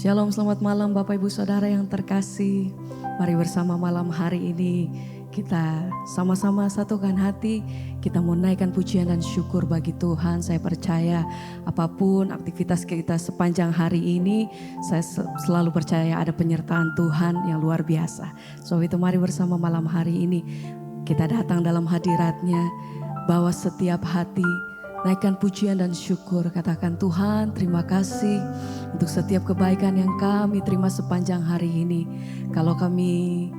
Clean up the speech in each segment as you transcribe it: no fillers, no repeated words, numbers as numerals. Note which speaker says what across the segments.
Speaker 1: Shalom, selamat malam Bapak Ibu Saudara yang terkasih. Mari bersama malam hari ini kita sama-sama satukan hati. Kita mau naikkan pujian dan syukur bagi Tuhan. Saya percaya apapun aktivitas kita sepanjang hari ini, saya selalu percaya ada penyertaan Tuhan yang luar biasa. So itu mari bersama malam hari ini kita datang dalam hadirat-Nya, bawa setiap hati, naikkan pujian dan syukur. Katakan, Tuhan terima kasih untuk setiap kebaikan yang kami terima sepanjang hari ini. Kalau kami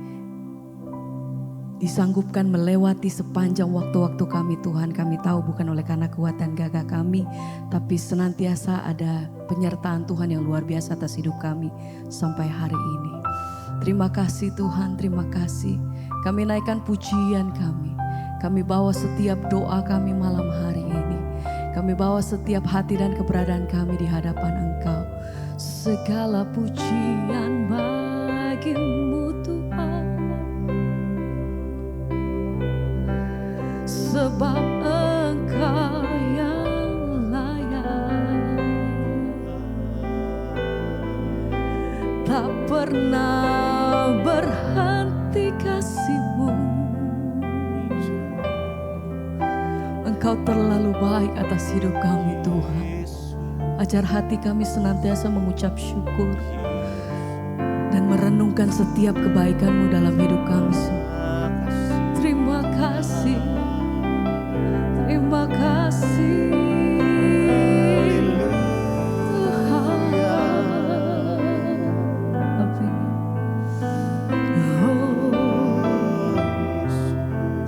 Speaker 1: disanggupkan melewati sepanjang waktu-waktu kami, Tuhan, kami tahu bukan oleh karena kekuatan gagah kami, tapi senantiasa ada penyertaan Tuhan yang luar biasa atas hidup kami sampai hari ini. Terima kasih Tuhan, terima kasih. Kami naikkan pujian kami. Kami bawa setiap doa kami malam hari ini. Kami bawa setiap hati dan keberadaan kami di hadapan Engkau. Segala pujian bagi-Mu Tuhan, sebab Engkau yang layak. Tak pernah berhenti kasih-Mu. Engkau terlalu baik atas hidup kami Tuhan. Ajar hati kami senantiasa mengucap syukur dan merenungkan setiap kebaikan-Mu dalam hidup kami. Terima kasih, terima kasih Tuhan.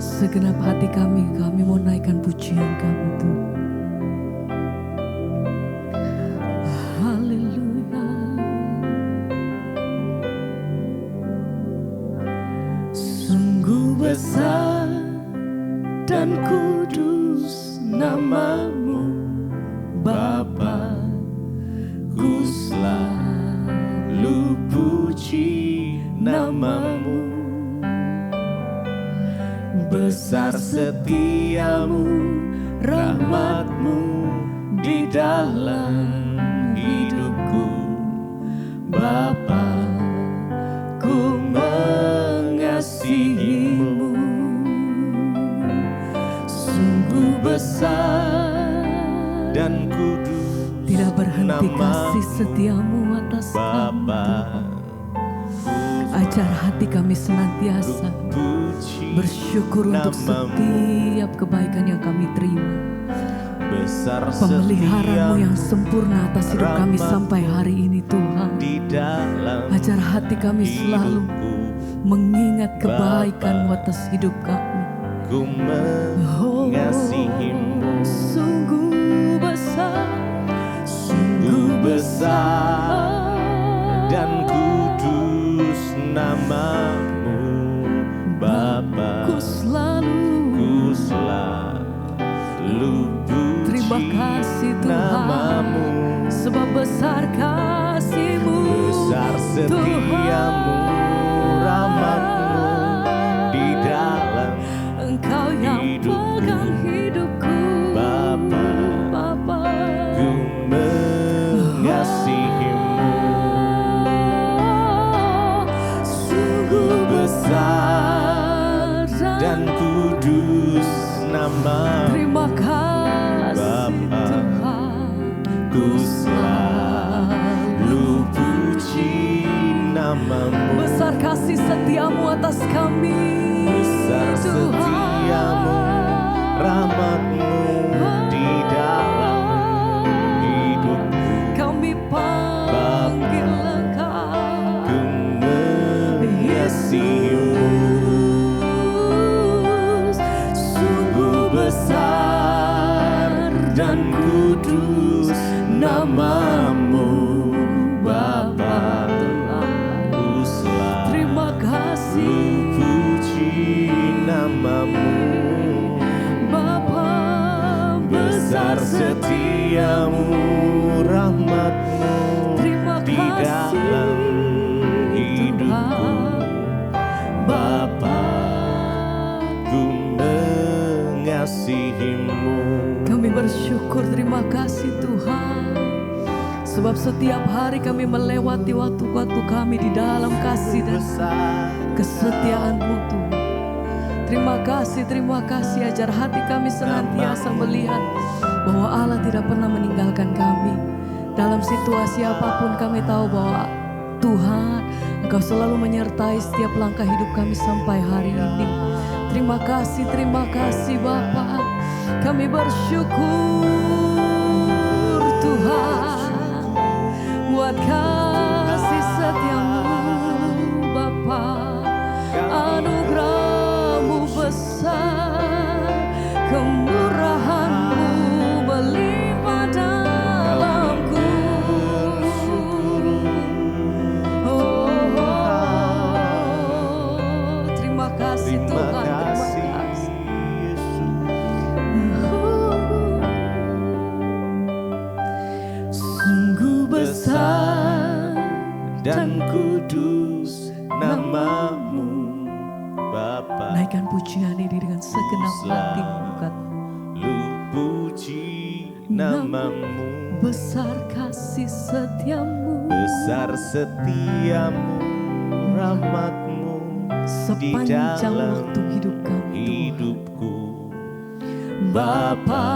Speaker 1: Segenap hati kami mau naikkan pujian kami Tuhan. Haleluya. Sungguh besar dan kudus nama-Mu Bapa, ku selalu puji nama-Mu. Besar setiamu, rahmat-Mu di dalam hidupku. Bapa, ku mengasihi-Mu. Sungguh besar dan kudus, tidak berhenti kasih setia-Mu atas kami. Ajar hati kami senantiasa bersyukur untuk setiap kebaikan yang kami terima. Pemeliharaan-Mu yang sempurna atas hidup kami sampai hari ini Tuhan. Ajar hati kami selalu mengingat kebaikan-Mu atas hidup kami.
Speaker 2: Ku mengasihi-Mu.
Speaker 1: Sungguh besar,
Speaker 2: sungguh besar dan kudus nama-Mu Bapa,
Speaker 1: ku selalu
Speaker 2: puji
Speaker 1: terima kasih Tuhan,
Speaker 2: nama-Mu,
Speaker 1: sebab besar kasih-Mu,
Speaker 2: besar setiamu, rahmat-Mu di dalam
Speaker 1: Engkau yang pegang hidupku.
Speaker 2: Bapa, ku mengasihi-Mu. Sungguh besar dan kudus nama-Mu.
Speaker 1: Terima kasih
Speaker 2: Bapa,
Speaker 1: Tuhan,
Speaker 2: ku selalu puji nama-Mu.
Speaker 1: besar kasih setia-Mu atas kami.
Speaker 2: Besar
Speaker 1: Tuhan,
Speaker 2: setiamu, rahmat-Mu di dalam hidupku.
Speaker 1: kami panggil Engkau,
Speaker 2: Ku mengasihi-Mu. Sungguh besar dan kudus nama-Mu Bapa, ku selalu
Speaker 1: terima kasih
Speaker 2: puji nama-Mu.
Speaker 1: Bapa,
Speaker 2: Besar setiamu, rahmat-Mu
Speaker 1: terima
Speaker 2: di dalam hidupku. Bapa, ku mengasihi-Mu.
Speaker 1: Kami bersyukur, terima kasih Tuhan. Sebab setiap hari kami melewati waktu-waktu kami di dalam kasih dan kesetiaan-Mu Tuhan. Terima kasih ajar hati kami senantiasa melihat bahwa Allah tidak pernah meninggalkan kami. Dalam situasi apapun kami tahu bahwa Tuhan, Engkau selalu menyertai setiap langkah hidup kami sampai hari ini. Terima kasih Bapa. Kami bersyukur Tuhan buat kasih setiamu Bapa. Anugerah-Mu besar, kemurahan-Mu melimpah dalamku. Terima kasih Tuhan, terima kasih. Sungguh besar
Speaker 2: dan kudus nama-Mu Bapa.
Speaker 1: Naikkan pujian ini dengan segenap hati.
Speaker 2: Lu puji nama-Mu,
Speaker 1: Besar kasih setiamu,
Speaker 2: besar setiamu, rahmat-Mu di
Speaker 1: sepanjang
Speaker 2: dalam
Speaker 1: waktu hidup kami
Speaker 2: hidupku.
Speaker 1: Bapa,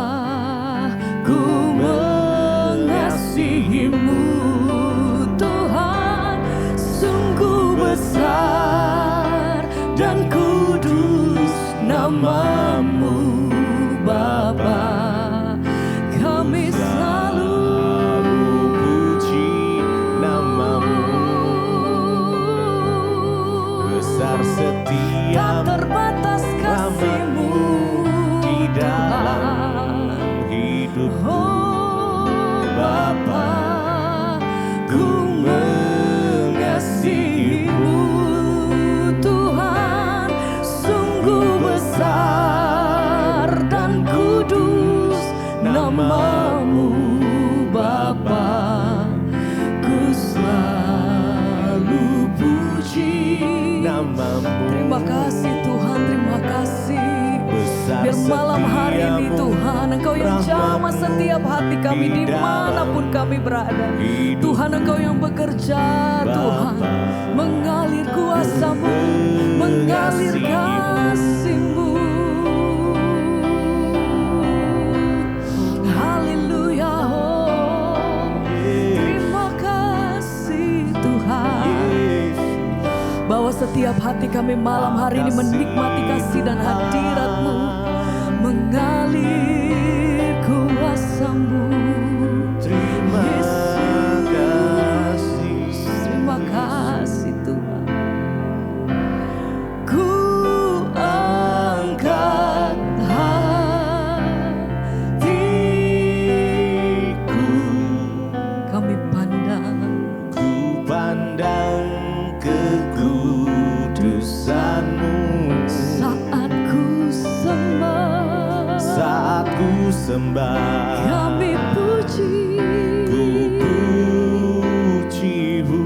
Speaker 1: ku mengasihi-Mu Tuhan. Sungguh besar dan kudus nama-Mu Bapa. Kami selalu
Speaker 2: puji nama-Mu, besar
Speaker 1: tak
Speaker 2: setiamu,
Speaker 1: terbatas kasih-Mu
Speaker 2: di dalam hidupku.
Speaker 1: Bapa, ku mengasihi-Mu Tuhan. Sungguh besar dan kudus nama-Mu Bapa. Ku selalu puji
Speaker 2: Nama-Mu,
Speaker 1: Terima kasih Tuhan, terima kasih.
Speaker 2: besar
Speaker 1: Biar malam hari ini
Speaker 2: setiamu,
Speaker 1: Tuhan, Engkau yang jamah
Speaker 2: rahmat-Mu
Speaker 1: setiap hati kami
Speaker 2: di
Speaker 1: dimanapun
Speaker 2: dalam
Speaker 1: kami berada.
Speaker 2: hidup.
Speaker 1: Tuhan, Engkau yang bekerja Tuhan,
Speaker 2: Bapa,
Speaker 1: mengalir kuasa-Mu, mengalir kasih-Mu. Haleluya, oh, terima kasih Tuhan. Bahwa setiap hati kami malam hari ini menikmati kasih dan hadirat-Mu, mengalir kuasa-Mu.
Speaker 2: Terima kasih.
Speaker 1: Terima kasih Tuhan. Ku angkat hatiku, kami pandang
Speaker 2: Ku pandang kekudusan-Mu
Speaker 1: saat ku sembah.
Speaker 2: saat ku sembah.
Speaker 1: Kami puji,
Speaker 2: Ku puji-Mu,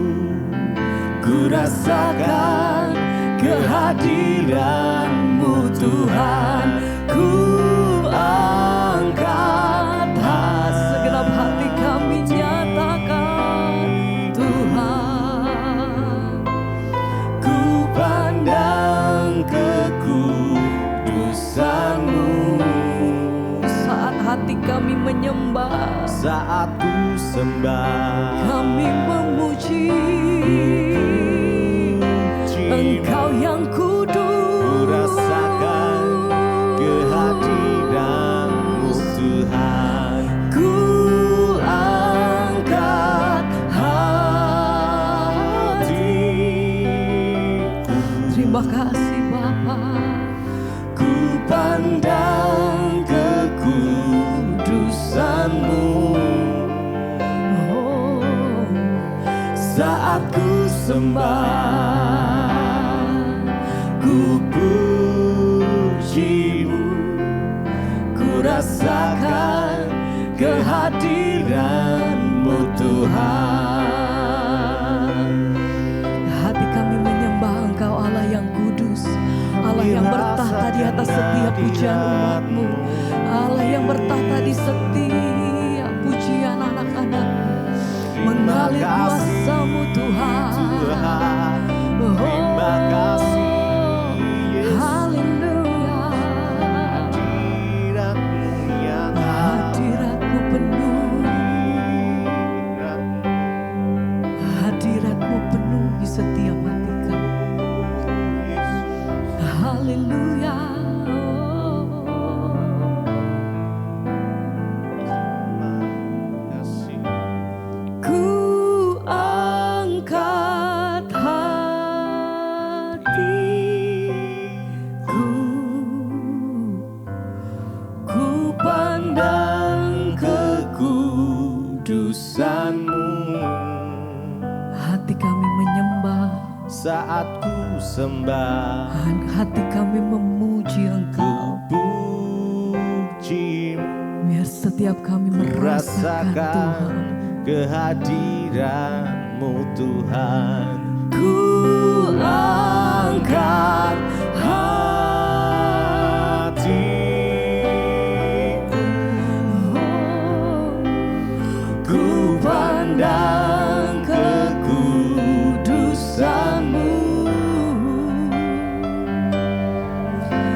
Speaker 2: ku rasakan kehadiran-Mu Tuhan. Ku angkat
Speaker 1: segenap hati kami nyatakan Tuhan.
Speaker 2: ku pandang kekudusan-Mu
Speaker 1: Saat hati kami menyembah,
Speaker 2: saat ku sembah.
Speaker 1: kami memuji Engkau yang kudus.
Speaker 2: Ku rasakan kehadiran-Mu Tuhan.
Speaker 1: Ku angkat hatiku. Terima kasih Bapa.
Speaker 2: Ku pandang kekudusan-Mu
Speaker 1: Oh,
Speaker 2: saat ku sembah. Ku puji-Mu, ku rasakan kehadiran-Mu Tuhan.
Speaker 1: hati kami menyembah Engkau Allah yang kudus, Allah yang bertahta di atas setiap pujian umat-Mu, Allah yang bertahta di setiap pujian anak-anak-Mu. menyembah kuasa-Mu Tuhan.
Speaker 2: Terima kasih Yesus.
Speaker 1: Haleluya.
Speaker 2: Hadirat-Mu yang
Speaker 1: Hadirat-Mu penuh, hadirat-Mu penuhi setiap hati kami. Haleluya. Ku angkat hatiku, ku pandang
Speaker 2: kekudusan-Mu.
Speaker 1: hati kami menyembah,
Speaker 2: Saat ku sembah,
Speaker 1: hati kami memuji Engkau.
Speaker 2: puji-Mu,
Speaker 1: Biar setiap kami merasakan Tuhan.
Speaker 2: kehadiran-Mu Tuhan.
Speaker 1: Ku angkat
Speaker 2: Hatiku, ku pandang kekudusan-Mu.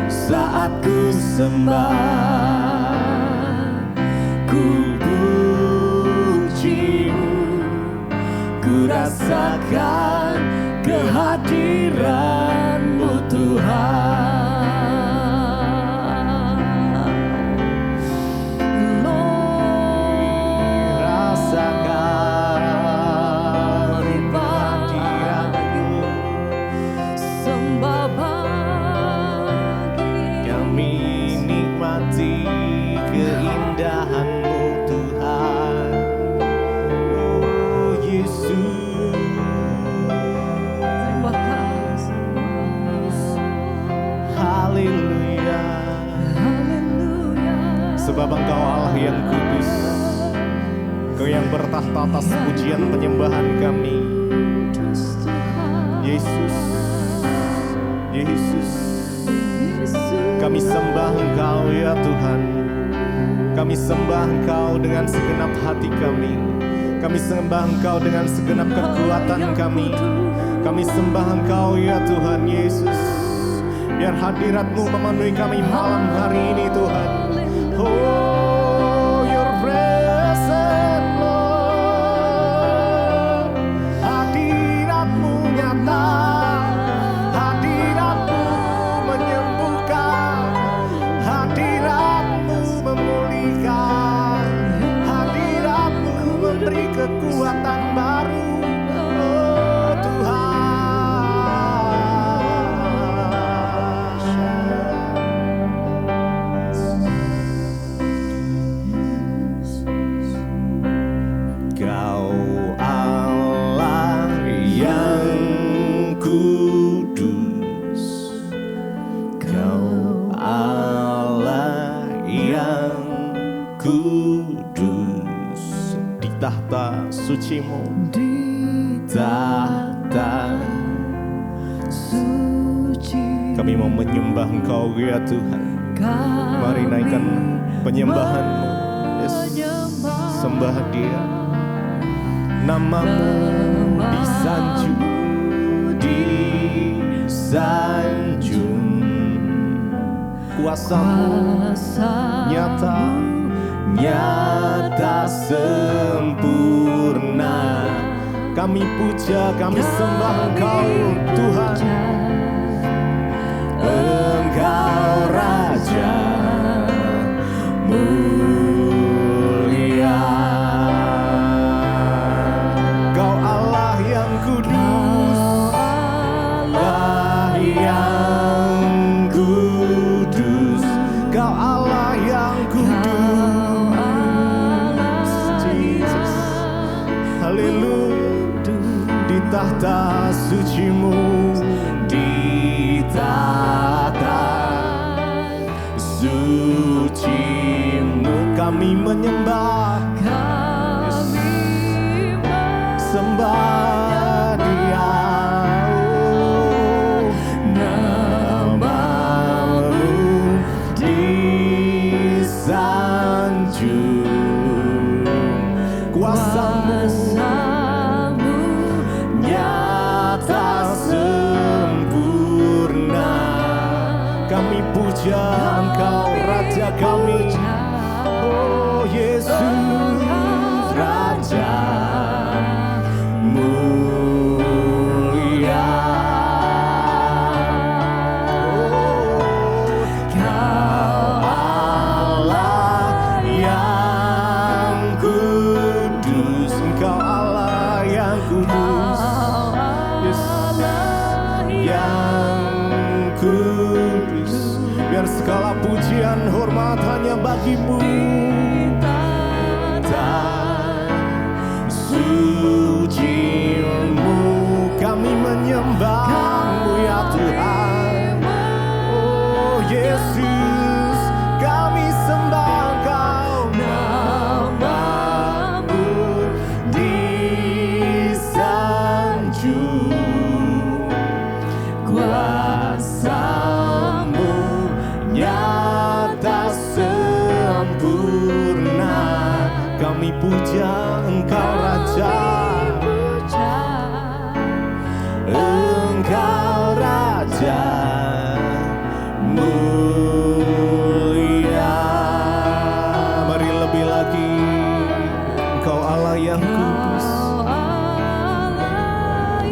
Speaker 2: Saat ku sembah, ku puji-Mu, ku rasakan kehadiran-Mu Tuhan. Rasakan kehadiran-Mu.
Speaker 1: Sembah bagi
Speaker 2: Kami nikmati keindahan-Mu Tuhan. Oh Yesus,
Speaker 1: terima kasih.
Speaker 2: haleluya.
Speaker 1: Haleluya.
Speaker 2: Sebab Engkau Allah yang kudus, Engkau yang bertahta atas pujian penyembahan kami. Yesus, Yesus, kami sembah Engkau ya Tuhan. Kami sembah Engkau dengan segenap hati kami. Kami sembah Engkau dengan segenap kekuatan kami. Kami sembah Engkau ya Tuhan Yesus. Biar hadirat-Mu memenuhi kami malam hari ini Tuhan. Oh, your presence Lord. Hadirat-Mu nyata. Hadirat-Mu menyembuhkan. Hadirat-Mu memulihkan. Hadirat-Mu memberi kekuatan baru. Oh Tuhan. Kau Allah yang kudus, Kau Allah yang kudus. Di tahta suci-Mu,
Speaker 1: Di
Speaker 2: tahta
Speaker 1: suci
Speaker 2: kami mau menyembah Engkau ya Tuhan. Mari naikkan penyembahan-Mu, Yesus. Sembah Dia. Nama-Mu disanjung, disanjung. Kuasa-Mu nyata, nyata sempurna. Kami puja, kami sembah Engkau Tuhan. Engkau Raja mulia. Kau Allah yang kudus, Allah yang kudus. Kau Allah yang kudus. Jesus, haleluya. Di tahta suci-Mu, di tahta suci-Mu kami menyembah, sembah Dia. Oh, nama-Mu disanjung, kuasa-Mu Raja kami. Oh Yesus Raja mulia. Oh, Kau Allah yang kudus, Engkau Allah yang kudus, Yes, yang kudus. Biar segala pujian hormat hanya bagimu. Suci-Mu kami menyembah-Mu ya Tuhan. Oh Yesus kami sembah Engkau, nama-Mu disanjung, kuasa-Mu nyata sempurna. Kami puja Engkau Raja, Engkau Raja mulia. Mari lebih lagi, Engkau Allah yang kudus,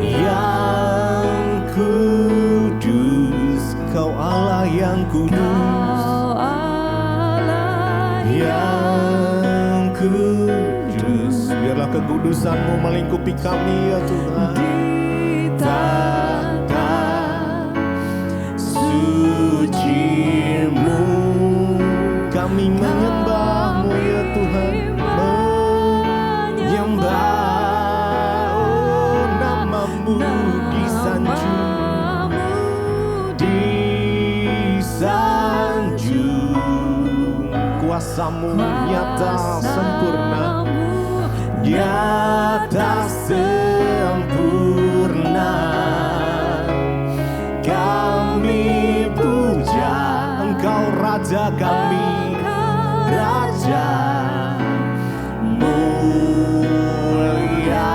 Speaker 2: yang kudus, Engkau Allah yang kudus, yang kudus. Biarlah kekudusan-Mu melingkupi kami ya Tuhan. Tata suci-Mu kami menyembah-Mu ya Tuhan. Menyembah, oh nama-Mu disanjung, disanjung, kuasa-Mu nyata sempurna, nyata sempurna. Kami puja Engkau Raja kami, Raja mulia.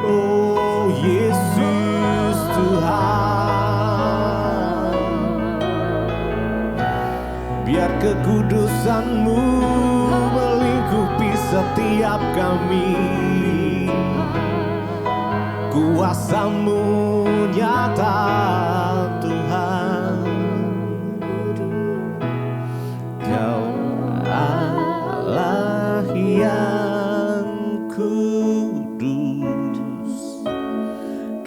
Speaker 2: Oh Yesus Tuhan, biar kekudusan-Mu melingkupi setiap kami, kuasa-Mu nyata Tuhan. Kau Allah yang kudus,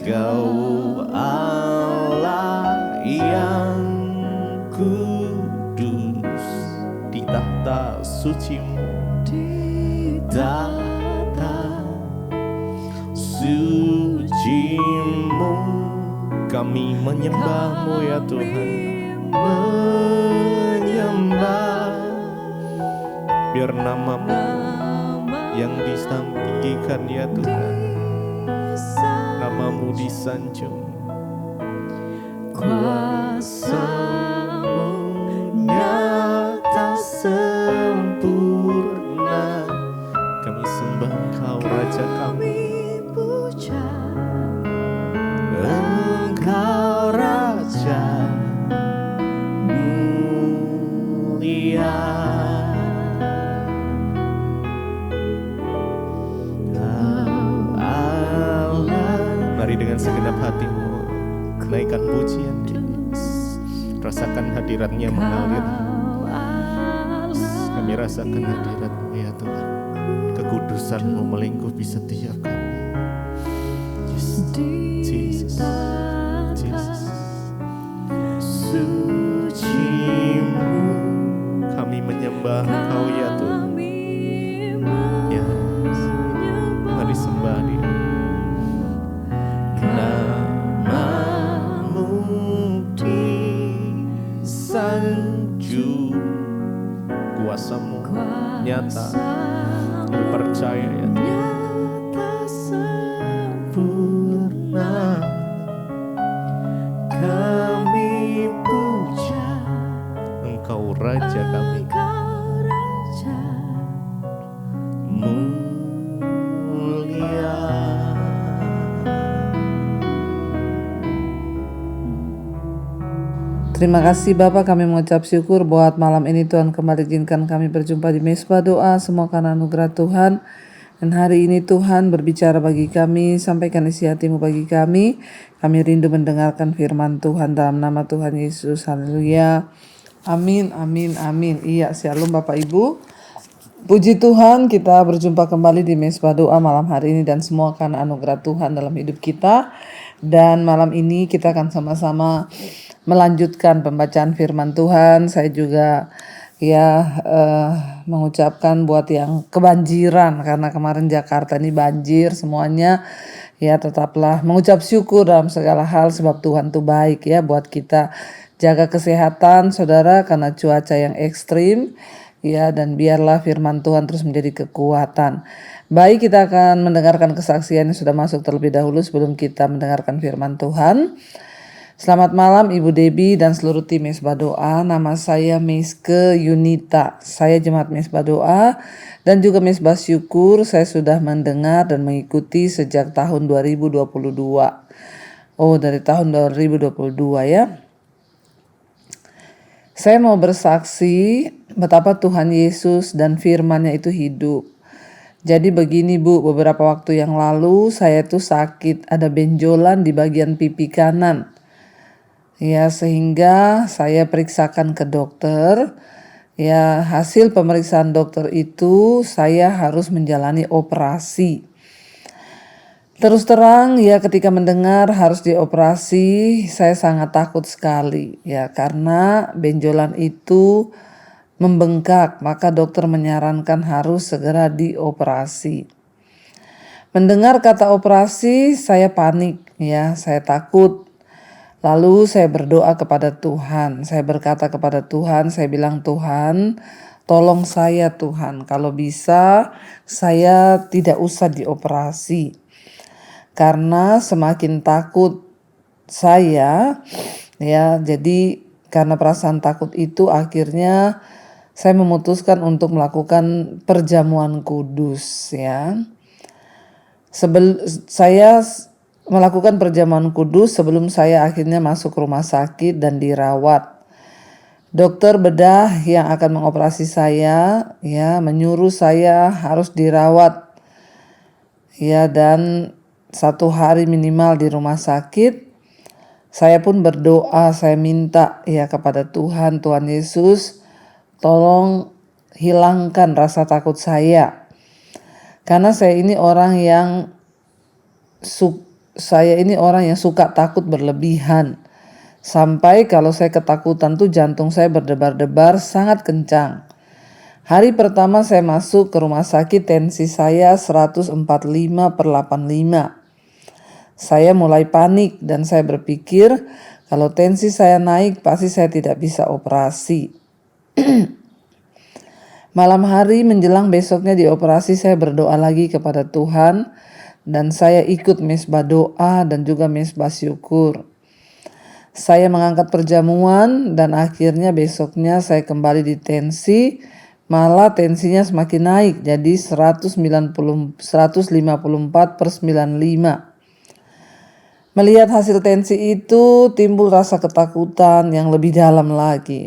Speaker 2: Kau Allah yang kudus. Di tahta suci-Mu, di tahta suci-Mu kami menyembah-Mu ya Tuhan. Menyembah, biar nama-Mu yang ditinggikan ya Tuhan. Nama-Mu disanjung, kuasa-Mu nyata sempurna. Kami sembah Engkau Raja kami, Engkau Raja mulia. Allah, mari dengan segenap hatimu naikkan pujian Yesus. Rasakan hadirat-Nya mengalir. Kami rasakan hadirat-Mu ya Tuhan. Kekudusan-Mu melingkupi setiap kami. Jesus, Jesus, suci-Mu kami menyembah Engkau ya Tuhan. Yes. Mari sembah Dia. Nama-Mu disanjung, kuasa-Mu nyata. Kami percaya ya Tuhan. Sempurna kami puja Engkau Raja kami, mulia.
Speaker 3: Terima kasih Bapak, kami mengucap syukur buat malam ini Tuhan kembali izinkan kami berjumpa di Mesbah Doa, semua karena anugerah Tuhan. Dan hari ini Tuhan berbicara bagi kami, sampaikan isi hati-Mu bagi kami. Kami rindu mendengarkan firman Tuhan dalam nama Tuhan Yesus. Haleluya. Amin, amin, amin. Iya, shalom Bapak Ibu. Puji Tuhan, kita berjumpa kembali di Mesbah Doa malam hari ini dan semua karena anugerah Tuhan dalam hidup kita. Dan malam ini kita akan sama-sama melanjutkan pembacaan firman Tuhan. Saya juga mengucapkan buat yang kebanjiran, karena kemarin Jakarta ini banjir semuanya, tetaplah mengucap syukur dalam segala hal sebab Tuhan tuh baik buat kita. Jaga kesehatan saudara karena cuaca yang ekstrim dan biarlah firman Tuhan terus menjadi kekuatan. Baik, kita akan mendengarkan kesaksian yang sudah masuk terlebih dahulu sebelum kita mendengarkan firman Tuhan. Selamat malam Ibu Debbie dan seluruh tim Mesbah Doa. Nama saya Meske Yunita. Saya jemaat Mesbah Doa dan juga Mesbah Syukur. Saya sudah mendengar dan mengikuti sejak tahun 2022. Dari tahun 2022 ya. Saya mau bersaksi betapa Tuhan Yesus dan firman-Nya itu hidup. Jadi begini Bu, beberapa waktu yang lalu saya tuh sakit, ada benjolan di bagian pipi kanan. Sehingga saya periksakan ke dokter. Hasil pemeriksaan dokter itu saya harus menjalani operasi. Terus terang ketika mendengar harus dioperasi, saya sangat takut sekali karena benjolan itu membengkak, maka dokter menyarankan harus segera dioperasi. Mendengar kata operasi, saya panik saya takut. Lalu saya berdoa kepada Tuhan, saya berkata kepada Tuhan, saya bilang Tuhan, tolong saya Tuhan, kalau bisa saya tidak usah dioperasi. Karena semakin takut saya, jadi karena perasaan takut itu akhirnya saya memutuskan untuk melakukan perjamuan kudus Saya melakukan perjamuan kudus sebelum saya akhirnya masuk rumah sakit dan dirawat. Dokter bedah yang akan mengoperasi saya menyuruh saya harus dirawat dan 1 hari minimal di rumah sakit. Saya pun berdoa, saya minta kepada Tuhan Yesus, tolong hilangkan rasa takut saya. Karena saya ini orang yang suka takut berlebihan. Sampai kalau saya ketakutan tuh jantung saya berdebar-debar sangat kencang. Hari pertama saya masuk ke rumah sakit, tensi saya 145/85. Saya mulai panik dan saya berpikir kalau tensi saya naik pasti saya tidak bisa operasi. Malam hari menjelang besoknya dioperasi, saya berdoa lagi kepada Tuhan. Dan saya ikut Mesbah Doa dan juga Mesbah Syukur. Saya mengangkat perjamuan dan akhirnya besoknya saya kembali di tensi. Malah tensinya semakin naik jadi 154/95. Melihat hasil tensi itu timbul rasa ketakutan yang lebih dalam lagi.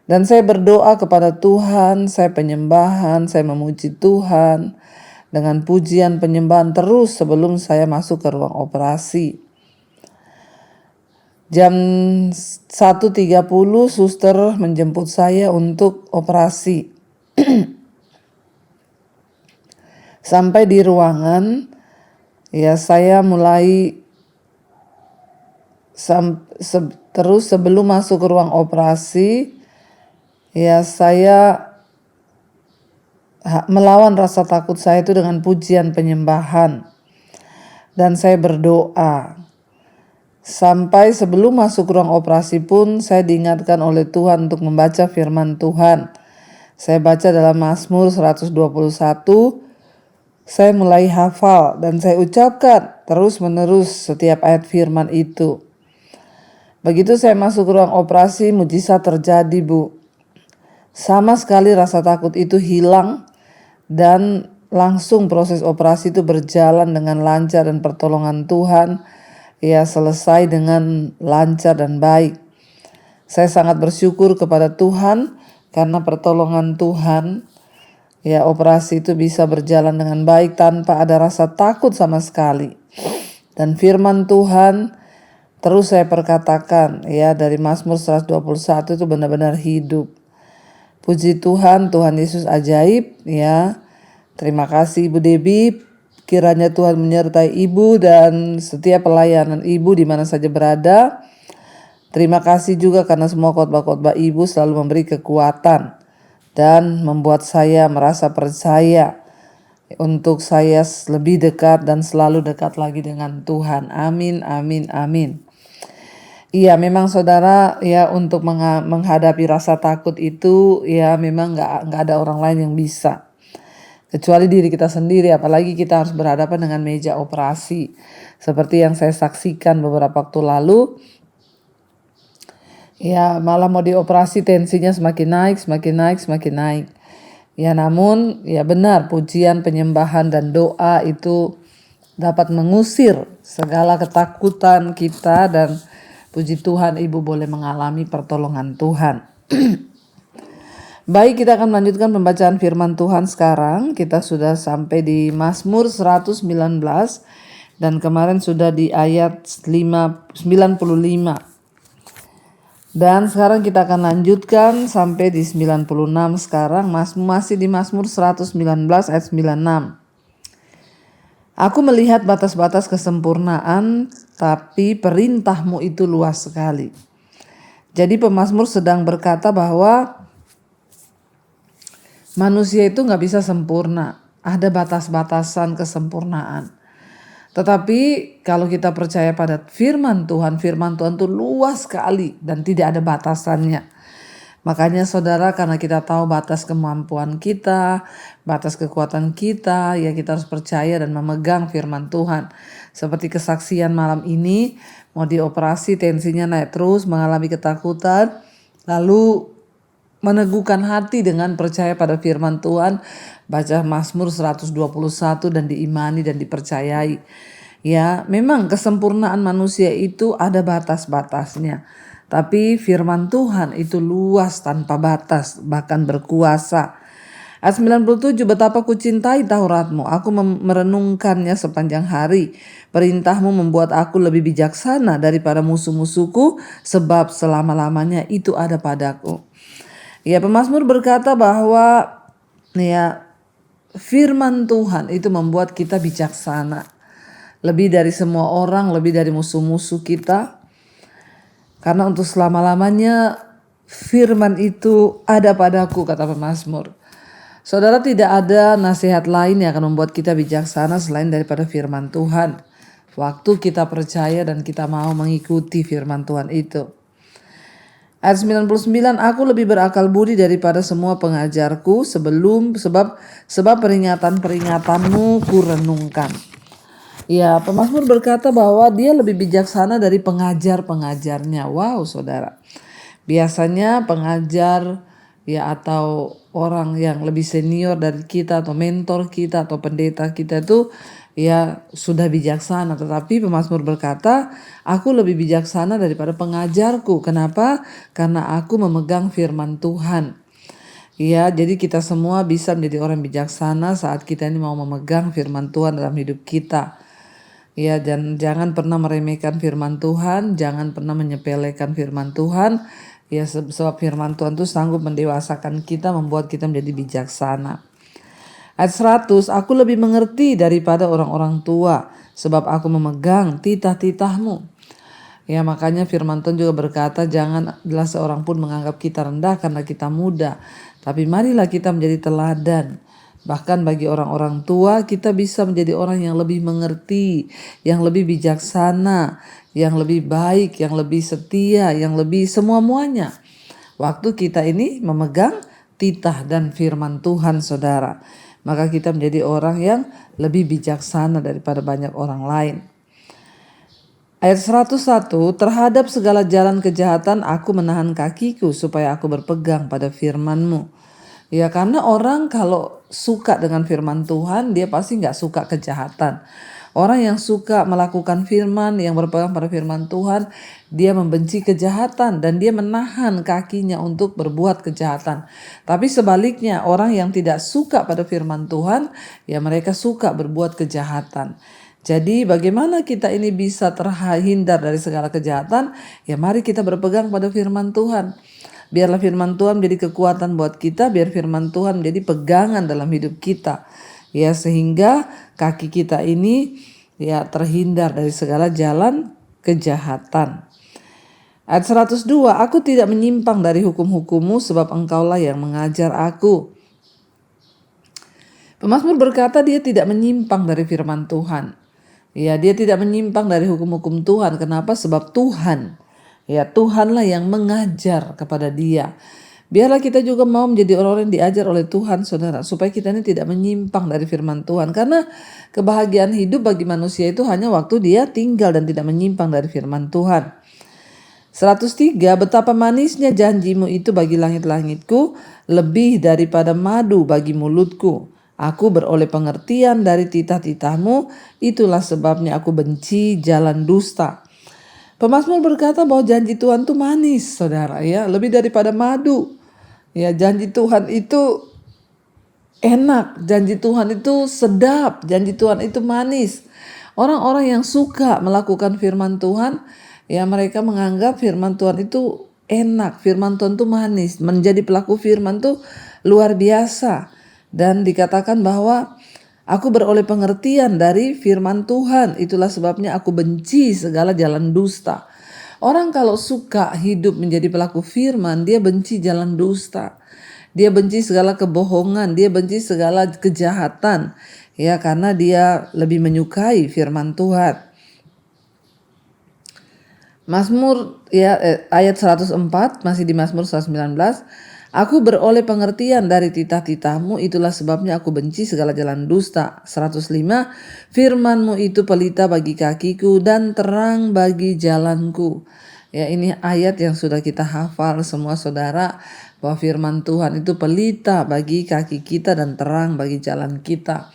Speaker 3: Dan saya berdoa kepada Tuhan, saya penyembahan, saya memuji Tuhan dengan pujian penyembahan terus sebelum saya masuk ke ruang operasi. Jam 1.30 suster menjemput saya untuk operasi. Sampai di ruangan, saya mulai terus sebelum masuk ke ruang operasi, saya melawan rasa takut saya itu dengan pujian penyembahan. Dan saya berdoa. Sampai sebelum masuk ruang operasi pun saya diingatkan oleh Tuhan untuk membaca firman Tuhan. Saya baca dalam Mazmur 121. Saya mulai hafal dan saya ucapkan terus menerus setiap ayat firman itu. Begitu saya masuk ke ruang operasi, mujizat terjadi Bu. Sama sekali rasa takut itu hilang. Dan langsung proses operasi itu berjalan dengan lancar dan pertolongan Tuhan ya selesai dengan lancar dan baik. Saya sangat bersyukur kepada Tuhan karena pertolongan Tuhan, ya operasi itu bisa berjalan dengan baik tanpa ada rasa takut sama sekali. Dan firman Tuhan terus saya perkatakan ya dari Mazmur 121 itu benar-benar hidup. Puji Tuhan, Tuhan Yesus ajaib ya. Terima kasih Ibu Debbie. Kiranya Tuhan menyertai Ibu dan setiap pelayanan Ibu di mana saja berada. Terima kasih juga karena semua khotbah-khotbah Ibu selalu memberi kekuatan dan membuat saya merasa percaya untuk saya lebih dekat dan selalu dekat lagi dengan Tuhan. Amin, amin, amin. Iya, memang saudara ya untuk menghadapi rasa takut itu ya memang nggak ada orang lain yang bisa kecuali diri kita sendiri, apalagi kita harus berhadapan dengan meja operasi seperti yang saya saksikan beberapa waktu lalu. Ya malah mau dioperasi tensinya semakin naik, semakin naik, semakin naik. Ya namun ya benar pujian, penyembahan dan doa itu dapat mengusir segala ketakutan kita dan puji Tuhan Ibu boleh mengalami pertolongan Tuhan. Baik, kita akan melanjutkan pembacaan firman Tuhan sekarang. Kita sudah sampai di Mazmur 119 dan kemarin sudah di ayat 95. Dan sekarang kita akan lanjutkan sampai di 96 sekarang. Masih di Mazmur 119 ayat 96. Aku melihat batas-batas kesempurnaan, tapi perintahmu itu luas sekali. Jadi pemazmur sedang berkata bahwa manusia itu gak bisa sempurna. Ada batas-batasan kesempurnaan. Tetapi kalau kita percaya pada firman Tuhan itu luas sekali dan tidak ada batasannya. Makanya saudara, karena kita tahu batas kemampuan kita, batas kekuatan kita, ya kita harus percaya dan memegang firman Tuhan. Seperti kesaksian malam ini, mau dioperasi tensinya naik terus, mengalami ketakutan, lalu meneguhkan hati dengan percaya pada firman Tuhan, baca Mazmur 121 dan diimani dan dipercayai. Ya, memang kesempurnaan manusia itu ada batas-batasnya. Tapi firman Tuhan itu luas tanpa batas, bahkan berkuasa. Ayat 97, betapa ku cintai Tauratmu, aku merenungkannya sepanjang hari. Perintahmu membuat aku lebih bijaksana daripada musuh-musuhku, sebab selama-lamanya itu ada padaku. Ya, pemazmur berkata bahwa ya firman Tuhan itu membuat kita bijaksana. Lebih dari semua orang, lebih dari musuh-musuh kita. Karena untuk selama-lamanya firman itu ada padaku, kata pemazmur. Saudara, tidak ada nasihat lain yang akan membuat kita bijaksana selain daripada firman Tuhan. Waktu kita percaya dan kita mau mengikuti firman Tuhan itu. Ayat 99, aku lebih berakal budi daripada semua pengajarku sebab peringatan-peringatanmu ku renungkan. Ya, pemazmur berkata bahwa dia lebih bijaksana dari pengajar-pengajarnya. Wow, saudara. Biasanya pengajar ya atau orang yang lebih senior dari kita atau mentor kita atau pendeta kita itu ya sudah bijaksana. Tetapi pemazmur berkata, aku lebih bijaksana daripada pengajarku. Kenapa? Karena aku memegang firman Tuhan. Ya, jadi kita semua bisa menjadi orang bijaksana saat kita ini mau memegang firman Tuhan dalam hidup kita. Ya, dan jangan pernah meremehkan firman Tuhan, jangan pernah menyepelekan firman Tuhan. Ya, sebab firman Tuhan itu sanggup mendewasakan kita, membuat kita menjadi bijaksana. Ayat 100, aku lebih mengerti daripada orang-orang tua, sebab aku memegang titah-titahmu. Ya, makanya firman Tuhan juga berkata, janganlah seorang pun menganggap kita rendah karena kita muda, tapi marilah kita menjadi teladan. Bahkan bagi orang-orang tua kita bisa menjadi orang yang lebih mengerti, yang lebih bijaksana, yang lebih baik, yang lebih setia, yang lebih semua-muanya. Waktu kita ini memegang titah dan firman Tuhan, saudara, maka kita menjadi orang yang lebih bijaksana daripada banyak orang lain. Ayat 101, terhadap segala jalan kejahatan aku menahan kakiku supaya aku berpegang pada firman-Mu. Ya, karena orang kalau suka dengan firman Tuhan, dia pasti gak suka kejahatan. Orang yang suka melakukan firman, yang berpegang pada firman Tuhan, dia membenci kejahatan dan dia menahan kakinya untuk berbuat kejahatan. Tapi sebaliknya, orang yang tidak suka pada firman Tuhan, ya mereka suka berbuat kejahatan. Jadi bagaimana kita ini bisa terhindar dari segala kejahatan? Ya mari kita berpegang pada firman Tuhan. Biarlah firman Tuhan menjadi kekuatan buat kita, biar firman Tuhan menjadi pegangan dalam hidup kita. Ya, sehingga kaki kita ini ya terhindar dari segala jalan kejahatan. Ayat 102, aku tidak menyimpang dari hukum-hukum-Mu sebab Engkaulah yang mengajar aku. Pemazmur berkata dia tidak menyimpang dari firman Tuhan. Ya, dia tidak menyimpang dari hukum-hukum Tuhan. Kenapa? Sebab Tuhan. Ya, Tuhanlah yang mengajar kepada dia. Biarlah kita juga mau menjadi orang-orang yang diajar oleh Tuhan, saudara. Supaya kita ini tidak menyimpang dari firman Tuhan. Karena kebahagiaan hidup bagi manusia itu hanya waktu dia tinggal dan tidak menyimpang dari firman Tuhan. 103, betapa manisnya janjimu itu bagi langit-langitku, lebih daripada madu bagi mulutku. Aku beroleh pengertian dari titah-titahmu, itulah sebabnya aku benci jalan dusta. Pemazmur berkata bahwa janji Tuhan itu manis, saudara, ya, lebih daripada madu. Ya, janji Tuhan itu enak, janji Tuhan itu sedap, janji Tuhan itu manis. Orang-orang yang suka melakukan firman Tuhan, ya mereka menganggap firman Tuhan itu enak, firman Tuhan itu manis. Menjadi pelaku firman itu luar biasa. Dan dikatakan bahwa aku beroleh pengertian dari firman Tuhan. Itulah sebabnya aku benci segala jalan dusta. Orang kalau suka hidup menjadi pelaku firman, dia benci jalan dusta. Dia benci segala kebohongan, dia benci segala kejahatan. Ya, karena dia lebih menyukai firman Tuhan. Mazmur ya ayat 104, masih di Mazmur 119. Aku beroleh pengertian dari titah-titahmu, itulah sebabnya aku benci segala jalan dusta. 105, firman-Mu itu pelita bagi kakiku dan terang bagi jalanku. Ya, ini ayat yang sudah kita hafal semua saudara, bahwa firman Tuhan itu pelita bagi kaki kita dan terang bagi jalan kita.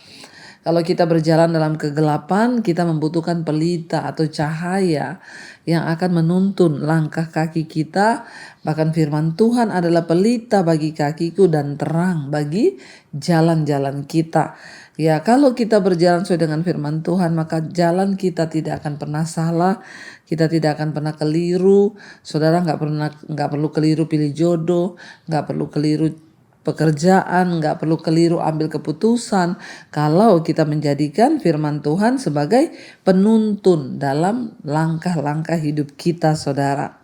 Speaker 3: Kalau kita berjalan dalam kegelapan, kita membutuhkan pelita atau cahaya yang akan menuntun langkah kaki kita. Bahkan firman Tuhan adalah pelita bagi kakiku dan terang bagi jalan-jalan kita. Ya, kalau kita berjalan sesuai dengan firman Tuhan, maka jalan kita tidak akan pernah salah, kita tidak akan pernah keliru. Saudara nggak perlu keliru pilih jodoh, nggak perlu keliru pekerjaan, nggak perlu keliru ambil keputusan kalau kita menjadikan firman Tuhan sebagai penuntun dalam langkah-langkah hidup kita, saudara.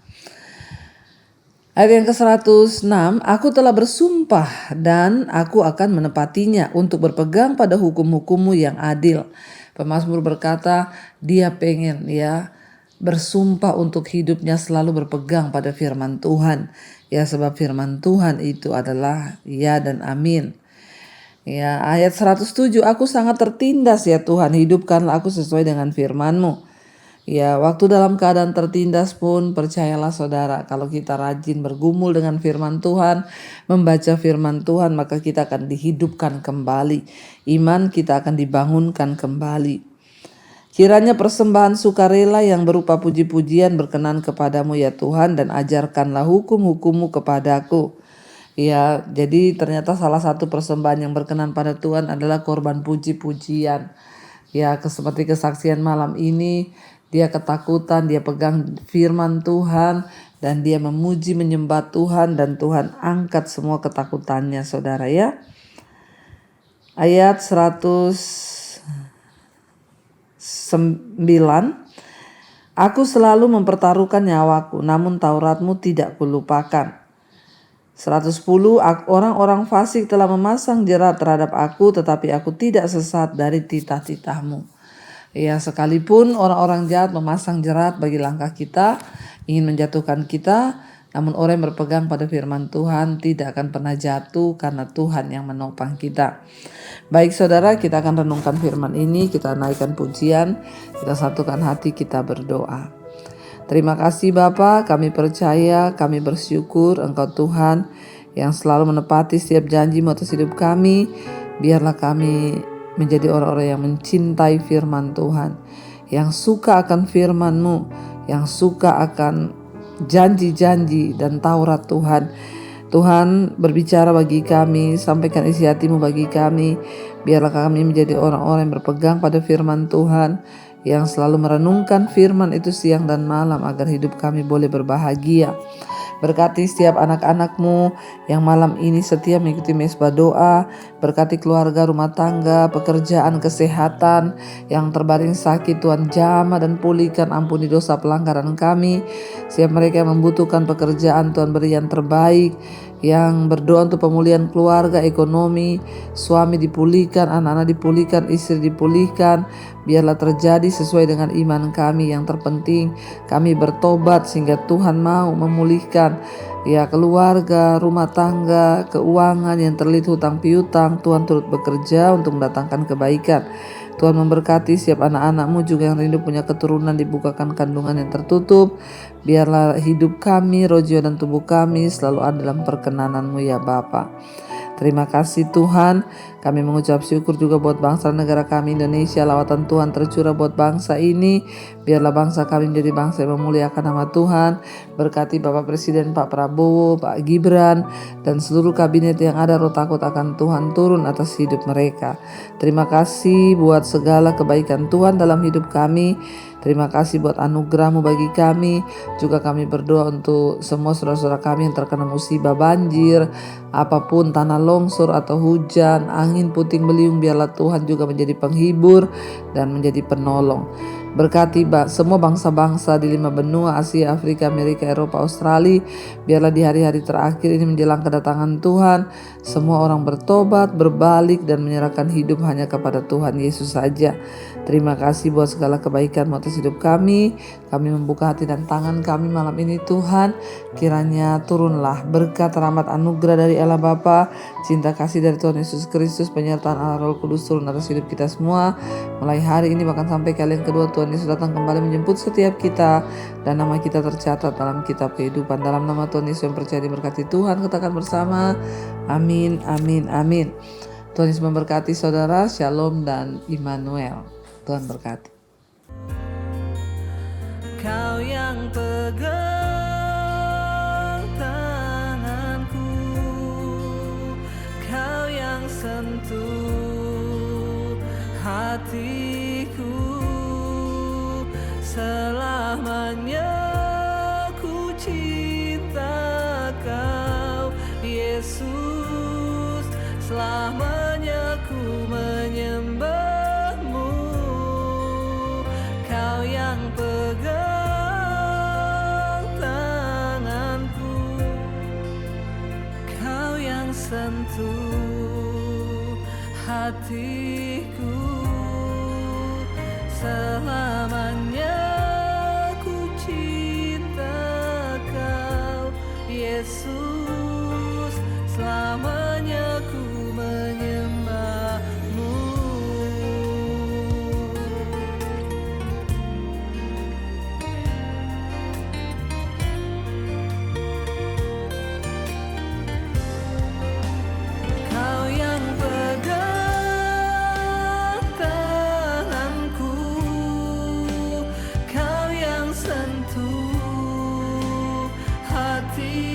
Speaker 3: Ayat yang ke-106, aku telah bersumpah dan aku akan menepatinya untuk berpegang pada hukum-hukum-Mu yang adil. Pemazmur berkata dia pengen ya bersumpah untuk hidupnya selalu berpegang pada firman Tuhan. Ya, sebab firman Tuhan itu adalah ya dan amin. Ya, ayat 107, aku sangat tertindas ya Tuhan, hidupkanlah aku sesuai dengan firman-Mu. Ya, waktu dalam keadaan tertindas pun percayalah saudara, kalau kita rajin bergumul dengan firman Tuhan, membaca firman Tuhan, maka kita akan dihidupkan kembali. Iman kita akan dibangunkan kembali. Kiranya persembahan sukarela yang berupa puji-pujian berkenan kepadamu ya Tuhan, dan ajarkanlah hukum-hukum-Mu kepadaku. Ya, jadi ternyata salah satu persembahan yang berkenan pada Tuhan adalah korban puji-pujian. Ya, seperti kesaksian malam ini, dia ketakutan, dia pegang firman Tuhan, dan dia memuji menyembah Tuhan, dan Tuhan angkat semua ketakutannya, saudara ya. Ayat 109, aku selalu mempertaruhkan nyawaku, namun Taurat-Mu tidak kulupakan. 110, orang-orang fasik telah memasang jerat terhadap aku, tetapi aku tidak sesat dari titah-titah-Mu. Ya, sekalipun orang-orang jahat memasang jerat bagi langkah kita, ingin menjatuhkan kita, namun orang yang berpegang pada firman Tuhan tidak akan pernah jatuh karena Tuhan yang menopang kita. Baik saudara, kita akan renungkan firman ini, kita naikkan pujian, kita satukan hati, kita berdoa. Terima kasih Bapa, kami percaya, kami bersyukur Engkau Tuhan yang selalu menepati setiap janji-Mu atas hidup kami. Biarlah kami menjadi orang-orang yang mencintai firman Tuhan, yang suka akan firman-Mu, yang suka akan janji-janji dan Taurat Tuhan. Tuhan berbicara bagi kami, sampaikan isi hati-Mu bagi kami. Biarlah kami menjadi orang-orang yang berpegang pada firman Tuhan, yang selalu merenungkan firman itu siang dan malam agar hidup kami boleh berbahagia. Berkati setiap anak-anak-Mu yang malam ini setia mengikuti mesbah doa. Berkati keluarga, rumah tangga, pekerjaan, kesehatan. Yang terbaring sakit, Tuhan jamah dan pulihkan, ampuni dosa pelanggaran kami. Siap mereka yang membutuhkan pekerjaan, Tuhan beri yang terbaik. Yang berdoa untuk pemulihan keluarga, ekonomi, suami dipulihkan, anak-anak dipulihkan, istri dipulihkan. Biarlah terjadi sesuai dengan iman kami. Yang terpenting kami bertobat sehingga Tuhan mau memulihkan keluarga, rumah tangga, keuangan yang terlilit hutang piutang. Tuhan turut bekerja untuk mendatangkan kebaikan. Tuhan memberkati setiap anak-anak-Mu juga yang rindu punya keturunan, dibukakan kandungan yang tertutup. Biarlah hidup kami, roh, jiwa, dan tubuh kami selalu ada dalam perkenan-Mu ya Bapa. Terima kasih Tuhan. Kami mengucap syukur juga buat bangsa negara kami Indonesia. Lawatan Tuhan tercurah buat bangsa ini. Biarlah bangsa kami menjadi bangsa yang memuliakan nama Tuhan. Berkati Bapak Presiden Pak Prabowo, Pak Gibran, dan seluruh kabinet yang ada. Roh takut akan Tuhan turun atas hidup mereka. Terima kasih buat segala kebaikan Tuhan dalam hidup kami. Terima kasih buat anugerah-Mu bagi kami. Juga kami berdoa untuk semua saudara-saudara kami yang terkena musibah banjir, apapun, tanah longsor atau hujan, angin puting beliung. Biarlah Tuhan juga menjadi penghibur dan menjadi penolong. Berkati semua bangsa-bangsa di 5 benua, Asia, Afrika, Amerika, Eropa, Australia. Biarlah di hari-hari terakhir ini menjelang kedatangan Tuhan, semua orang bertobat, berbalik, dan menyerahkan hidup hanya kepada Tuhan Yesus saja. Terima kasih buat segala kebaikan atas hidup kami. Kami membuka hati dan tangan kami malam ini Tuhan. Kiranya turunlah berkat, rahmat, anugerah dari Allah Bapa, cinta kasih dari Tuhan Yesus Kristus, penyertaan Allah Roh Kudus turun atas hidup kita semua. Mulai hari ini bahkan sampai kalian kedua Tuhan Yesus datang kembali menjemput setiap kita. Dan nama kita tercatat dalam kitab kehidupan. Dalam nama Tuhan Yesus yang percaya diberkati Tuhan, katakan bersama. Amin, amin, amin. Tuhan Yesus memberkati saudara. Shalom dan Immanuel. Tuhan berkati.
Speaker 4: Kau yang pegang tanganku, Kau yang sentuh hatiku, selamanya ku cinta Kau Yesus, selamanya ku menyembah. Kau yang pegang tanganku, Kau yang sentuh hatiku, selamanya ku cinta Kau Yesus, selamanya ku menyembah-Mu. Sentuh hati